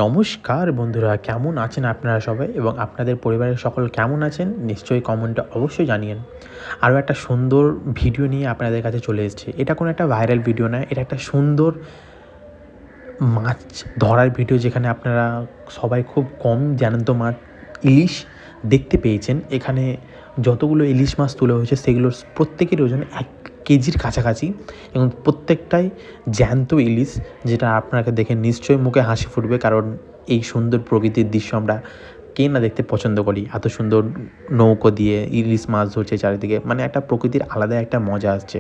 নমস্কার বন্ধুরা, কেমন আছেন আপনারা সবাই এবং আপনাদের পরিবারের সকল কেমন আছেন নিশ্চয়ই কমেন্টে অবশ্যই জানিয়েন। আরও একটা সুন্দর ভিডিও নিয়ে আপনাদের কাছে চলে এসেছি। এটা কোনো একটা ভাইরাল ভিডিও নয়, এটা একটা সুন্দর মাছ ধরার ভিডিও, যেখানে আপনারা সবাই খুব কম জ্যান্ত মাছ ইলিশ দেখতে পেয়েছেন। এখানে যতগুলো ইলিশ মাছ তোলা হয়েছে সেগুলোর প্রত্যেকের ওজন 1 কেজির কাছাকাছি এবং প্রত্যেকটাই জ্যান্ত ইলিশ, যেটা আপনাকে দেখে নিশ্চয়ই মুখে হাসি ফুটবে, কারণ এই সুন্দর প্রকৃতির দৃশ্য আমরা কে না দেখতে পছন্দ করি। এত সুন্দর নৌকো দিয়ে ইলিশ মাছ ধরছে চারিদিকে, মানে একটা প্রকৃতির আলাদা একটা মজা আসছে।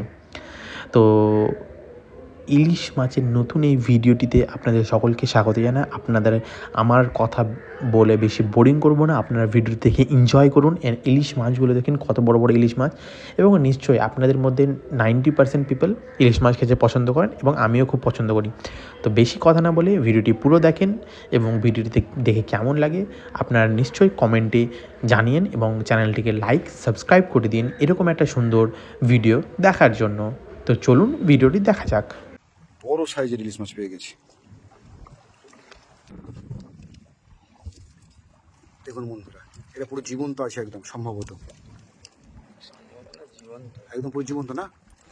তো ইলিশ মাছের নতুন এই ভিডিওটিতে আপনাদের সকলকে স্বাগত জানাই। আপনাদের আমার কথা বলে বেশি বোরিং করব না, আপনারা ভিডিও দেখে এনজয় করুন। ইলিশ মাছগুলো দেখেন কত বড় বড় ইলিশ মাছ, এবং নিশ্চয়ই আপনাদের মধ্যে 90% পিপল ইলিশ মাছ খেতে পছন্দ করেন এবং আমিও খুব পছন্দ করি। তো বেশি কথা না বলে ভিডিওটি পুরো দেখেন এবং ভিডিওটি দেখে কেমন লাগে আপনারা নিশ্চয়ই কমেন্টে জানিয়েন এবং চ্যানেলটিকে লাইক সাবস্ক্রাইব করে দিন এরকম একটা সুন্দর ভিডিও দেখার জন্য। তো চলুন ভিডিওটি দেখা যাক। বড় সাইজের ইলিশ মাছ পেয়ে গেছি। দেখুন বন্ধুরা, এটা পুরো জীবন্ত আছে একদম, সম্ভবত একদম পুরো জীবন্ত না,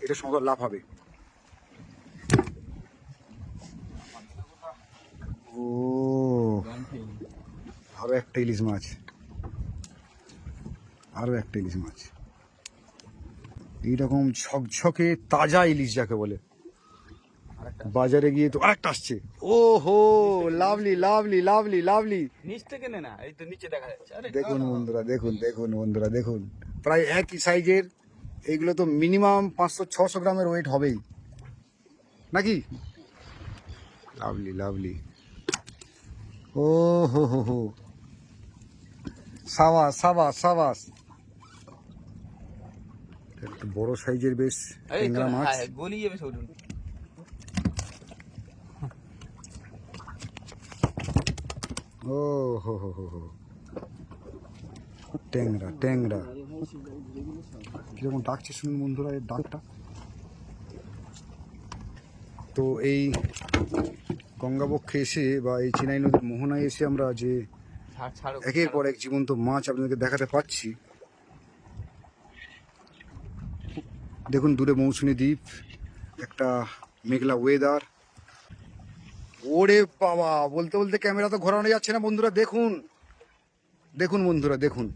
এটা সম্ভবত লাভ হবে। ও আরো একটা ইলিশ মাছ, আরো একটা ইলিশ মাছ, এইরকম ঝকঝকে তাজা ইলিশ যাকে বলে। বাজারে গিয়ে তো আরেকটা আসছে। ও হো, লাভলি লাভলি লাভলি লাভলি। নিচ থেকে নে না, এই তো নিচে দেখা যাচ্ছে। আরে দেখুন বন্ধুরা, দেখুন দেখুন বন্ধুরা, দেখুন প্রায় একই সাইজের। এইগুলো তো মিনিমাম 500-600 গ্রামের ওয়েট হবেই নাকি? Lovely lovely. ও হো হো হো, সাবাস সাবাস সাবাস। একটা বড় সাইজের বেশ এই তো ট্যাংরা মাছ। হ্যাঁ, গলি যাবে সরুন। ও হো হো হো হো, ট্যাংরা ট্যাংরা। কিরকম ডাকছে শুনুন বন্ধুরা, এর ডাকটা। তো এই গঙ্গাবক্ষে এসে বা এই চিনাই নদীর মোহনায় এসে আমরা যে ছাড়ো একের পর এক জীবন্ত মাছ আপনাদেরকে দেখাতে পাচ্ছি। দেখুন দূরে মৌসুমী দ্বীপ, একটা মেঘলা ওয়েদার। ওরে বাবা, বলতে বলতে ক্যামেরা তো ঘোরানো যাচ্ছে না বন্ধুরা। দেখুন দেখুন বন্ধুরা, দেখুন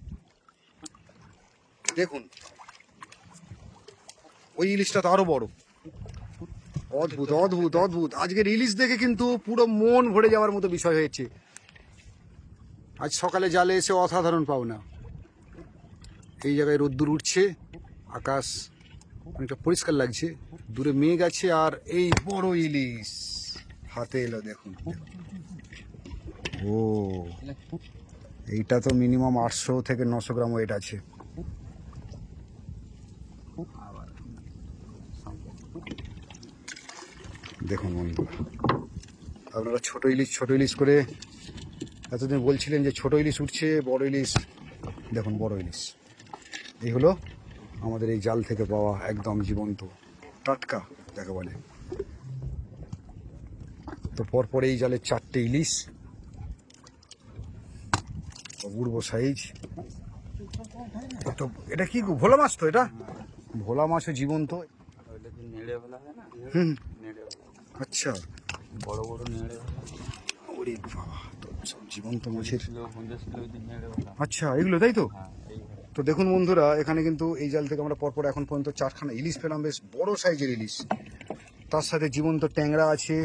দেখুন, ওই ইলিশটা তো আরো বড়। অদ্ভুত অদ্ভুত অদ্ভুত। আজকের ইলিশ দেখে কিন্তু পুরো মন ভরে যাওয়ার মতো বিষয় হয়েছে। আজ সকালে জালে এসে অসাধারণ পাওনা। এই জায়গায় রোদ্দুর উঠছে, আকাশ অনেকটা পরিষ্কার লাগছে, দূরে মেঘ আছে, আর এই বড় ইলিশ হাতে এলো। দেখুন, ও এইটা তো মিনিমাম 800 থেকে 900 গ্রাম ওয়েট আছে। দেখুন বন্ধুরা, আপনারা ছোট ইলিশ করে এতদিন বলছিলেন যে ছোট ইলিশ উঠছে, বড় ইলিশ। দেখুন বড় ইলিশ, এই হলো আমাদের এই জাল থেকে পাওয়া একদম জীবন্ত টাটকা যাকে বলে। তো পরপর এই জালে 4টে ইলিশ, অপূর্ব সাইজ। তো এটা কি ভোলা মাছ? তো এটা ভোলা মাছও জীবন্ত। নেড়ে ফেলা হয় না, হুম, নেড়ে আচ্ছা। বড় বড় নেড়ে ওরে বাবা, তো সব জীবন্ত মাছের। নেড়ে ফেলা। আচ্ছা, এগুলো তাই তো। হ্যাঁ এইভাবে। তো দেখুন বন্ধুরা, এখানে কিন্তু এই জাল থেকে আমরা পরপর এখন পর্যন্ত 4খানা ইলিশ পেলাম, বেশ বড় সাইজের ইলিশ। তার সাথে জীবন্ত ট্যাংরা আছে,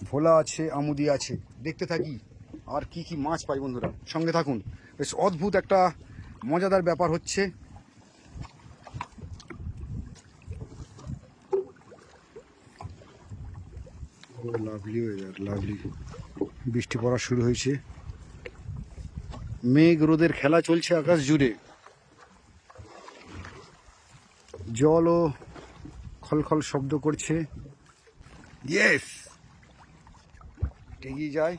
ভোলা আছে, আমুদি আছে। দেখতে থাকি আর কি কি মাছ পাই বন্ধুরা, সঙ্গে থাকুন। বেশ অদ্ভুত একটা মজাদার ব্যাপার হচ্ছে। ও লাভলি ওয়েদার, লাভলি। বৃষ্টি পড়া শুরু হয়েছে, মেঘ রোদের খেলা চলছে আকাশ জুড়ে। জলও খলখল শব্দ করছে। ইয়েস, এগিয়ে যায়,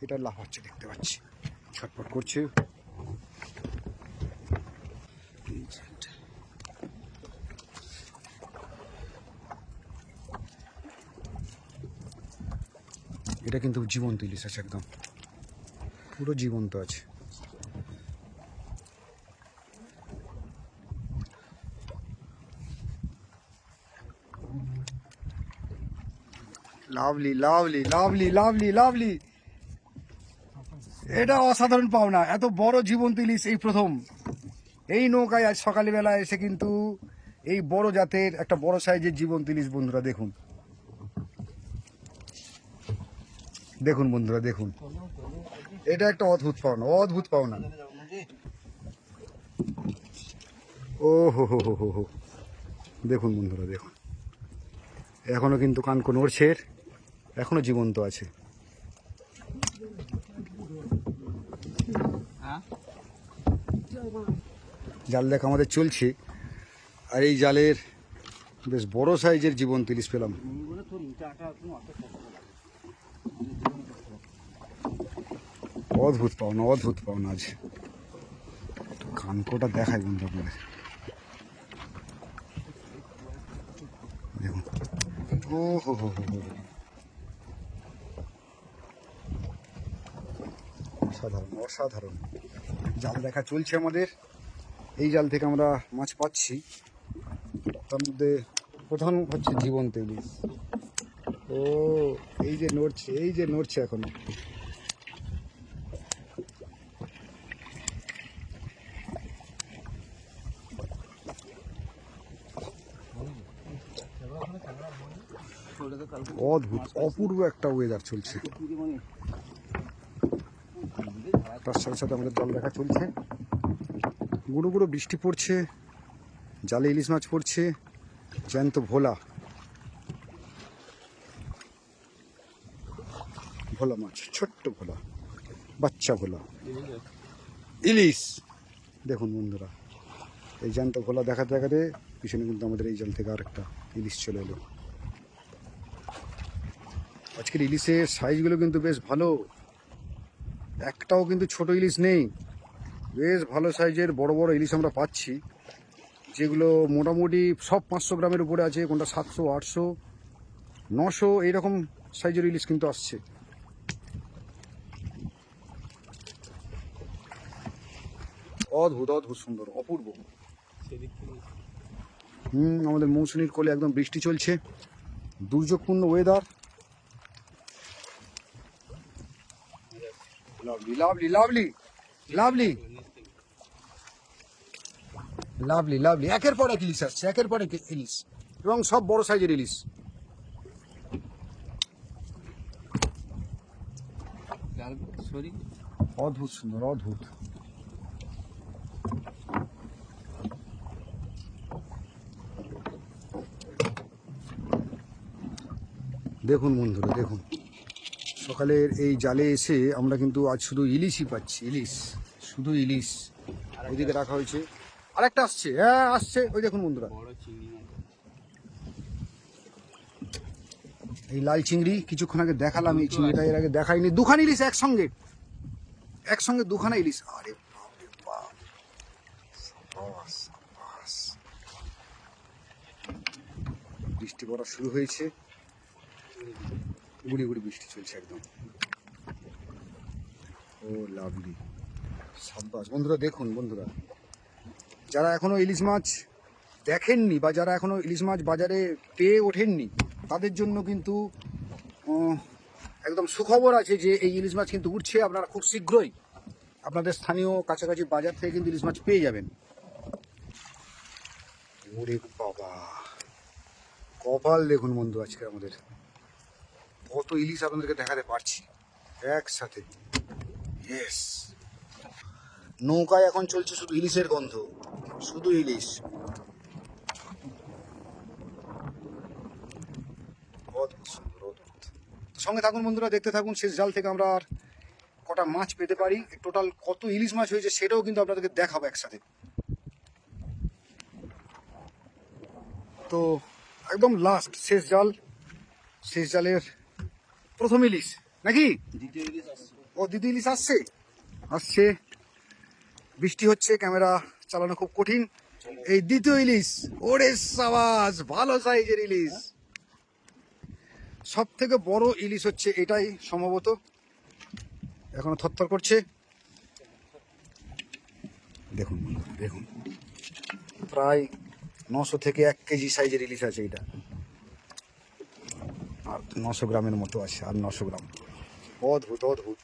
এটা লাফাচ্ছে দেখতে পাচ্ছি, ছটফট করছে। এটা এটা কিন্তু জীবন্ত ইলিশ আছে, একদম পুরো জীবন্ত আছে। Lovely lovely lovely lovely lovely, এটা অসাধারণ পাওনা। এত বড় জীবন্ত ইলিশ এই প্রথম। এই নৌকায় আজ সকালবেলা এসে কিন্তু এই বড় জাতের একটা বড় সাইজের জীবন্ত ইলিশ বন্ধুরা দেখুন, দেখুন বন্ধুরা দেখুন, এটা একটা অদ্ভুত পাওনা, অদ্ভুত পাওনা। ও হো হো হো হো হো, দেখুন বন্ধুরা দেখুন, এখনো কিন্তু কানকো নড়ছে, এখনো জীবন্ত আছে। হ্যাঁ জাল দেখা আমাদের চলছে, আর এই জালের বেশ বড় সাইজের জীবন্ত ইলিশ পেলাম। অদ্ভুত পাওনা, অদ্ভুত পাওনা আজ। একটু কানকোটা দেখাই বন্ধু আপনাদের, দেখুন। ও হো হো হো হো, অসাধারণ অসাধারণ। জাল দেখা চলছে আমাদের, এই জাল থেকে আমরা মাছ পাচ্ছি, তার মধ্যে প্রধান হচ্ছে জীবন্ত ইলিশ। ও এই যে নড়ছে, এই যে নড়ছে এখন। অদ্ভুত অপূর্ব একটা ওয়েদার চলছে, তার সাথে সাথে আমাদের জল দেখা চলছে। গুঁড়ো গুঁড়ো বৃষ্টি পড়ছে, জালে ইলিশ মাছ পড়ছে, জ্যান্ত ভোলা, ভোলা মাছ, ছোট্ট ভোলা, বাচ্চা ভোলা ইলিশ। দেখুন বন্ধুরা, এই জ্যান্ত ভোলা দেখাতে দেখাতে পিছনে কিন্তু আমাদের এই জাল থেকে আরেকটা ইলিশ চলে এলো। আজকের ইলিশের সাইজগুলো কিন্তু বেশ ভালো, একটাও কিন্তু ছোট ইলিশ নেই, বেশ ভালো সাইজের বড় বড় ইলিশ আমরা পাচ্ছি, যেগুলো মোটামুটি সব 500 গ্রামের উপরে আছে, কোনটা 700, 800, 900 এইরকম সাইজের ইলিশ কিন্তু আসছে। অদ্ভুত অদ্ভুত সুন্দর অপূর্ব। আমাদের মৌসুমীর কোলে একদম বৃষ্টি চলছে, দুর্যোগপূর্ণ weather. Lovely lovely lovely lovely lovely lovely, একের পর এক ইলিশ আসছে, একের পর এক ইলিশ, এবং সব বড় সাইজের ইলিশ। জাল সরি অদ্ভুত সুন্দর অদ্ভুত। দেখুন বন্ধুরা দেখুন, সকালের এই জালে এসে আমরা কিন্তু আজ শুধু ইলিশই পাচ্ছি, ইলিশ, শুধু ইলিশ। ওইদিকে রাখা হয়েছে, আরেকটা আসছে, হ্যাঁ আসছে, ওই দেখুন বন্ধুরা, বড় চিংড়ি মাছ। এই লাল চিংড়ি কিছুক্ষণ আগে দেখালাম, এই চিংড়িটা এর আগে দেখাইনি। দুখানা ইলিশ একসঙ্গে, একসঙ্গে দুখানা ইলিশ। আরে বাপ রে বাপ, সাবাস, সাবাস। বৃষ্টি পড়া শুরু হয়েছে, গুড়ি গুড়ি বৃষ্টি চলছে একদম। ও লাভলি, সাব্বাস বন্ধুরা। দেখুন বন্ধুরা, যারা এখনো ইলিশ মাছ দেখেননি বা যারা এখনো ইলিশ মাছ বাজারে পেয়ে ওঠেননি, তাদের জন্য কিন্তু একদম সুখবর আছে যে এই ইলিশ মাছ কিন্তু উঠছে। আপনারা খুব শীঘ্রই আপনাদের স্থানীয় কাছাকাছি বাজার থেকে কিন্তু ইলিশ মাছ পেয়ে যাবেন। ওরে বাবা, কপাল দেখুন বন্ধু, আজকে আমাদের কত ইলিশ আপনাদেরকে দেখাতে পারছি একসাথে। ইয়েস, নৌকায় এখন চলছে শুধু ইলিশের গন্ধ, শুধু ইলিশ। অদ্ভুত সুন্দর, অদ্ভুত। সঙ্গে থাকুন বন্ধুরা, দেখতে থাকুন, শেষ জাল থেকে আমরা আর কটা মাছ পেতে পারি, টোটাল কত ইলিশ মাছ হয়েছে সেটাও কিন্তু আপনাদেরকে দেখাবো একসাথে। তো একদম লাস্ট শেষ জাল, শেষ জালের প্রথম ইলিশ নাকি? দ্বিতীয় ইলিশ আসছে। ও দ্বিতীয় ইলিশ আসছে, আসছে। বৃষ্টি হচ্ছে, ক্যামেরা চালানো খুব কঠিন। এই দ্বিতীয় ইলিশ, ওরে সাবাস, ভালো সাইজের ইলিশ, সব থেকে বড় ইলিশ হচ্ছে এটাই সম্ভবত, এখনো থরথর করছে। দেখুন দেখুন, প্রায় 900 থেকে 1 কেজি সাইজের ইলিশ আছে এটা, আর 900 গ্রামের মতো আছে, আর 900 গ্রাম। অদ্ভুত অদ্ভুত,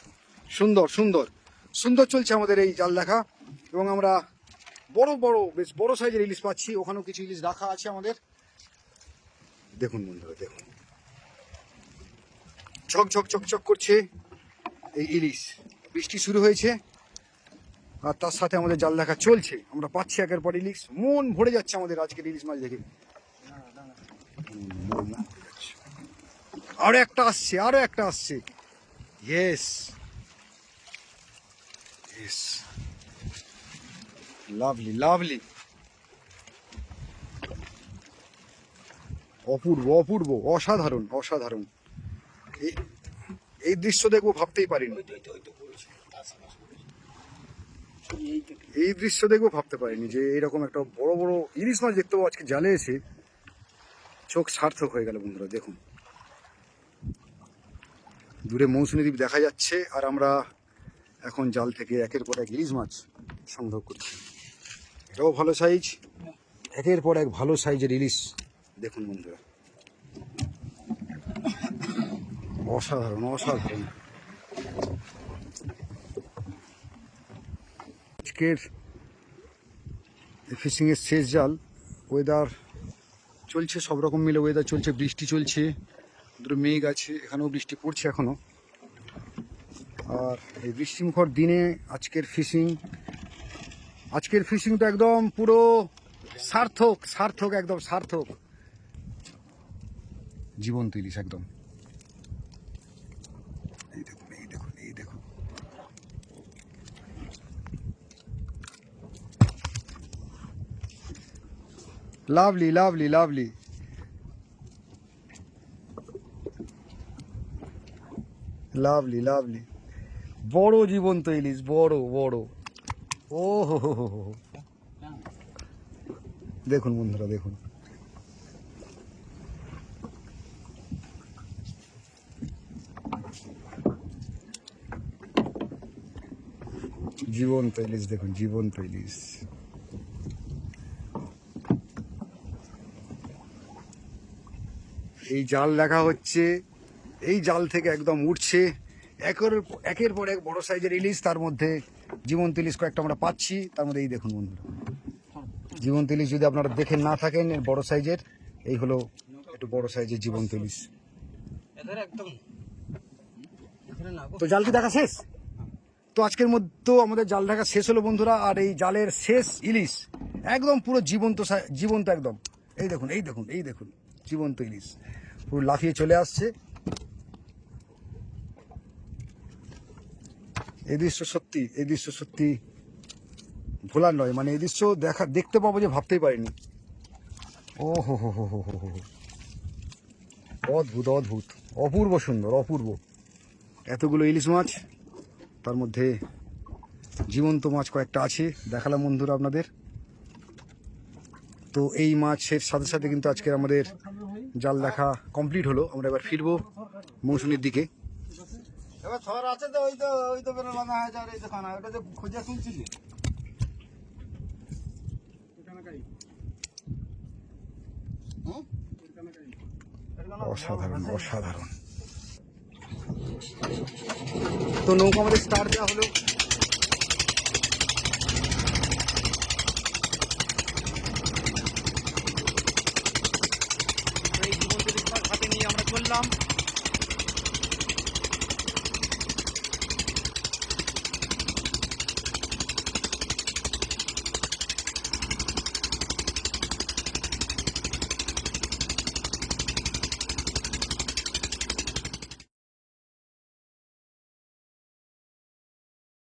সুন্দর সুন্দর সুন্দর চলছে আমাদের এই জাল দেখা। এবং আমরা বড় বড় বেশ বড় সাইজের ইলিশ পাচ্ছি, ওখানেও কিছু ইলিশ রাখা আছে আমাদের। দেখুন বন্ধুরা দেখুন, ঝক ঝক চক চক করছে এই ইলিশ। বৃষ্টি শুরু হয়েছে আর তার সাথে আমাদের জাল দেখা চলছে, আমরা পাচ্ছি একের পর ইলিশ। মন ভরে যাচ্ছে আমাদের আজকের ইলিশ মাছ দেখে। আরো একটা আসছে, আরো একটা আসছে। ইয়েস ইয়েস, লাভলি লাভলি, অপূর্ব অপূর্ব, অসাধারণ অসাধারণ। এই দৃশ্য দেখবো ভাবতেই পারিনি, এই দৃশ্য দেখবো ভাবতে পারিনি যে এইরকম একটা বড় বড় ইলিশ মাছ দেখতে পাবো আজকে জালে এসে। চোখ সার্থক হয়ে গেল বন্ধুরা। দেখুন দূরে মৌসুমী দ্বীপ দেখা যাচ্ছে, আর আমরা এখন জাল থেকে একের পর এক ইলিশ মাছ সংগ্রহ করছি। এটাও ভালো সাইজ, একের পর এক ভালো সাইজের ইলিশ। দেখুন বন্ধুরা, অসাধারণ অসাধারণ। আজকের ফিশিংয়ের শেষ জাল। ওয়েদার চলছে, সব রকম মিলে ওয়েদার চলছে। বৃষ্টি চলছে, দুটো মেঘ আছে, এখানেও বৃষ্টি পড়ছে এখনো। আর এই বৃষ্টিমুখর দিনে আজকের ফিশিং তো একদম পুরো সার্থক সার্থক, একদম সার্থক। জীবন্ত ইলিশ একদম। এই দেখুন এই দেখুন এই দেখুন, lovely lovely lovely, lovely lovely. বড় জীবন্ত ইলিশ, বড় বড়। ও হো হো হো হো, দেখুন বন্ধুরা দেখুন, জীবন্ত ইলিশ দেখুন, জীবন্ত ইলিশ। এই জাল দেখা হচ্ছে, এই জাল থেকে একদম উঠছে একের পর এক বড় সাইজের ইলিশ। তার মধ্যে জীবন্ত ইলিশ কয়েকটা আমরা পাচ্ছি। তার মধ্যে এই দেখুন বন্ধুরা, জীবন্ত ইলিশ যদি আপনারা দেখে না থাকেন, বড় সাইজের, এই হলো একটু বড় সাইজের জীবন্ত ইলিশ। তো জাল কি দেখা শেষ? তো আজকের মধ্যে আমাদের জাল দেখা শেষ হলো বন্ধুরা। আর এই জালের শেষ ইলিশ একদম পুরো জীবন্ত একদম। এই দেখুন এই দেখুন এই দেখুন, জীবন্ত ইলিশ পুরো লাফিয়ে চলে আসছে। এই দৃশ্য সত্যি ভোলার নয়। মানে এই দৃশ্য দেখতে পাবো যে ভাবতেই পারিনি। ও হো হো হো হো হো হো, অদ্ভুত অদ্ভুত, অপূর্ব সুন্দর, অপূর্ব। এতগুলো ইলিশ মাছ, তার মধ্যে জীবন্ত মাছ কয়েকটা আছে, দেখালাম বন্ধুরা আপনাদের। তো এই মাছের সাথে সাথে কিন্তু আজকে আমাদের জাল দেখা কমপ্লিট হলো। আমরা এবার ফিরবো মৌসুমীর দিকে। এবার ছড় আছে তো, ওই তো বেরো লাগা হয়ে যাবে, এই দোকান ওটা যে খুঁজে শুনছিলি। অসাধারণ অসাধারণ। তো নৌকা আমাদের স্টার্ট দেওয়া হলো। এই জীবন্ত ইলিশ মাছ হাতে নিয়ে আমরা চললাম।